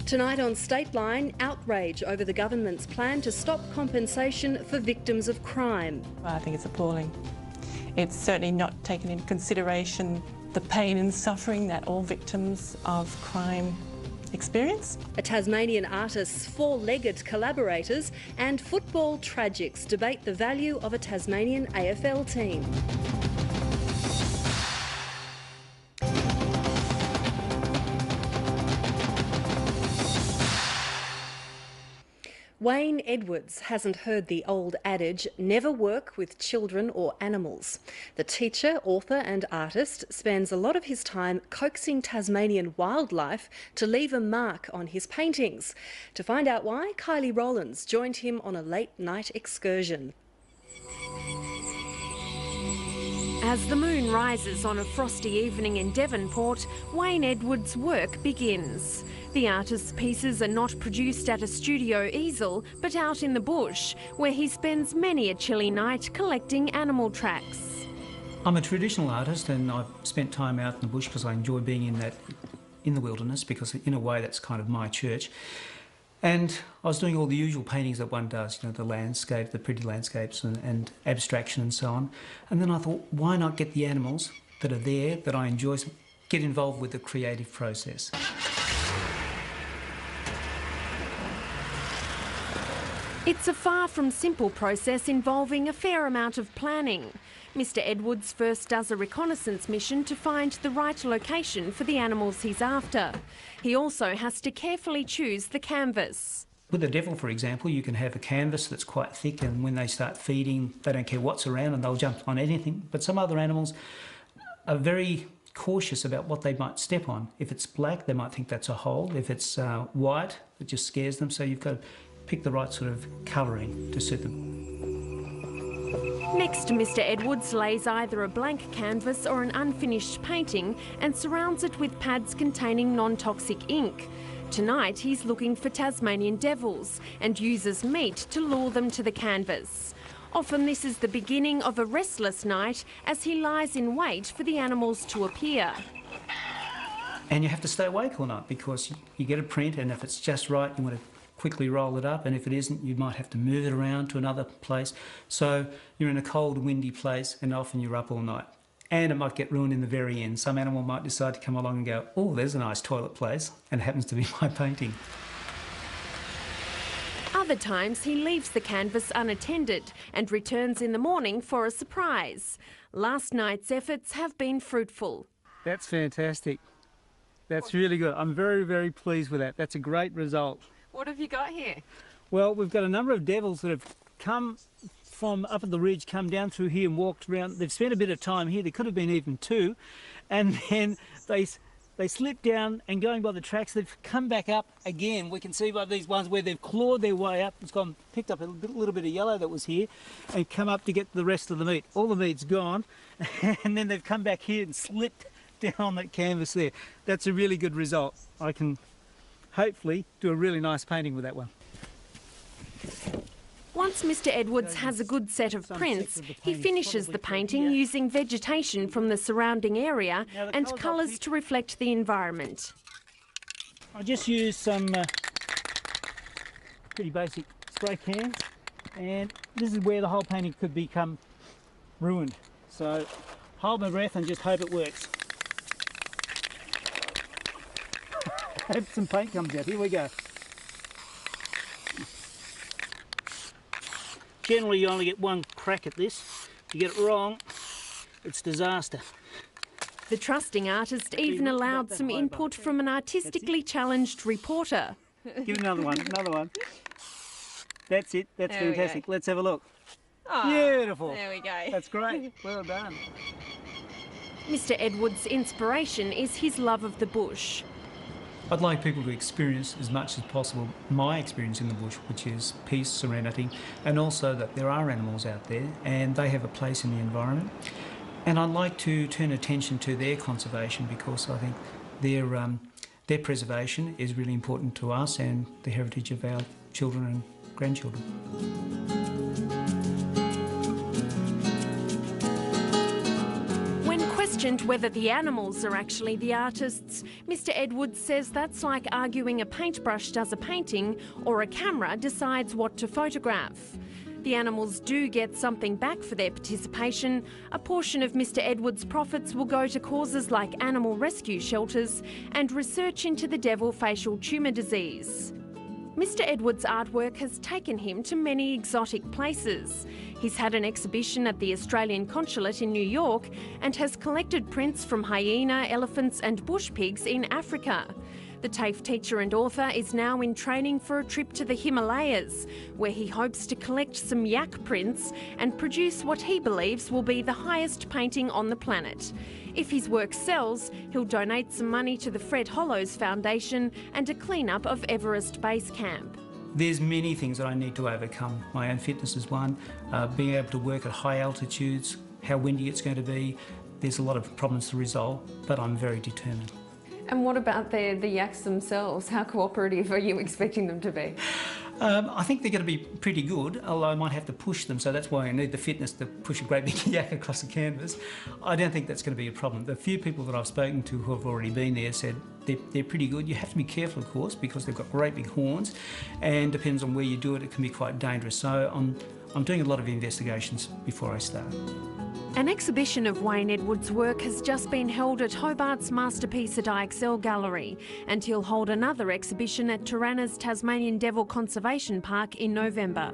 Tonight on Stateline, outrage over the government's plan to stop compensation for victims of crime. Well, I think it's appalling. It's certainly not taken into consideration the pain and suffering that all victims of crime experience. A Tasmanian artist's four-legged collaborators and football tragics debate the value of a Tasmanian AFL team. Wayne Edwards hasn't heard the old adage, never work with children or animals. The teacher, author and artist spends a lot of his time coaxing Tasmanian wildlife to leave a mark on his paintings. To find out why, Kylie Rowlands joined him on a late-night excursion. As the moon rises on a frosty evening in Devonport, Wayne Edwards' work begins. The artist's pieces are not produced at a studio easel, but out in the bush, where he spends many a chilly night collecting animal tracks. I'm a traditional artist, and I've spent time out in the bush because I enjoy being in the wilderness, because in a way that's kind of my church. And I was doing all the usual paintings that one does, you know, the landscape, the pretty landscapes and abstraction and so on. And then I thought, why not get the animals that are there, that I enjoy, get involved with the creative process. It's a far from simple process involving a fair amount of planning. Mr. Edwards first does a reconnaissance mission to find the right location for the animals he's after. He also has to carefully choose the canvas. With the devil, for example, you can have a canvas that's quite thick, and when they start feeding, they don't care what's around and they'll jump on anything. But some other animals are very cautious about what they might step on. If it's black, they might think that's a hole. If it's white, it just scares them. So you've got to pick the right sort of colouring to suit them. Next, Mr. Edwards lays either a blank canvas or an unfinished painting and surrounds it with pads containing non-toxic ink. Tonight, he's looking for Tasmanian devils and uses meat to lure them to the canvas. Often this is the beginning of a restless night as he lies in wait for the animals to appear. And you have to stay awake all night because you get a print, and if it's just right, you want to quickly roll it up, and if it isn't, you might have to move it around to another place. So you're in a cold, windy place, and often you're up all night. And it might get ruined in the very end. Some animal might decide to come along and go, oh, there's a nice toilet place, and it happens to be my painting. Other times he leaves the canvas unattended and returns in the morning for a surprise. Last night's efforts have been fruitful. That's fantastic. That's really good. I'm very, very pleased with that. That's a great result. What have you got here? Well, we've got a number of devils that have come from up at the ridge, come down through here and walked around. They've spent a bit of time here. There could have been even two. And then they slipped down, and going by the tracks, they've come back up again. We can see by these ones where they've clawed their way up. It's gone, picked up a little bit of yellow that was here and come up to get the rest of the meat. All the meat's gone. And then they've come back here and slipped down on that canvas there. That's a really good result. I can hopefully do a really nice painting with that one. Once Mr. Edwards has a good set of prints, he finishes the painting using vegetation from the surrounding area and colours to reflect the environment. I just use some pretty basic spray cans, and this is where the whole painting could become ruined. So hold my breath and just hope it works. Hope some paint comes out. Here we go. Generally, you only get one crack at this. If you get it wrong, it's disaster. The trusting artist even allowed some input from an artistically challenged reporter. Give it another one, another one. That's it, that's fantastic. Let's have a look. Oh, beautiful. There we go. That's great, well done. Mr. Edwards' inspiration is his love of the bush. I'd like people to experience as much as possible my experience in the bush, which is peace, serenity, and also that there are animals out there and they have a place in the environment. And I'd like to turn attention to their conservation, because I think their preservation is really important to us and the heritage of our children and grandchildren. questioned whether the animals are actually the artists, Mr. Edwards says that's like arguing a paintbrush does a painting or a camera decides what to photograph. The animals do get something back for their participation. A portion of Mr. Edwards' profits will go to causes like animal rescue shelters and research into the devil facial tumour disease. Mr. Edwards' artwork has taken him to many exotic places. He's had an exhibition at the Australian Consulate in New York and has collected prints from hyena, elephants and bush pigs in Africa. The TAFE teacher and author is now in training for a trip to the Himalayas, where he hopes to collect some yak prints and produce what he believes will be the highest painting on the planet. If his work sells, he'll donate some money to the Fred Hollows Foundation and a clean-up of Everest Base Camp. There's many things that I need to overcome. My own fitness is one, being able to work at high altitudes, how windy it's going to be. There's a lot of problems to resolve, but I'm very determined. And what about the yaks themselves? How cooperative are you expecting them to be? I think they're going to be pretty good, although I might have to push them, so that's why I need the fitness to push a great big yak across the canvas. I don't think that's going to be a problem. The few people that I've spoken to who have already been there said they're pretty good. You have to be careful, of course, because they've got great big horns, and depends on where you do it, it can be quite dangerous. So I'm doing a lot of investigations before I start. An exhibition of Wayne Edwards' work has just been held at Hobart's Masterpiece at IXL Gallery, and he'll hold another exhibition at Turana's Tasmanian Devil Conservation Park in November.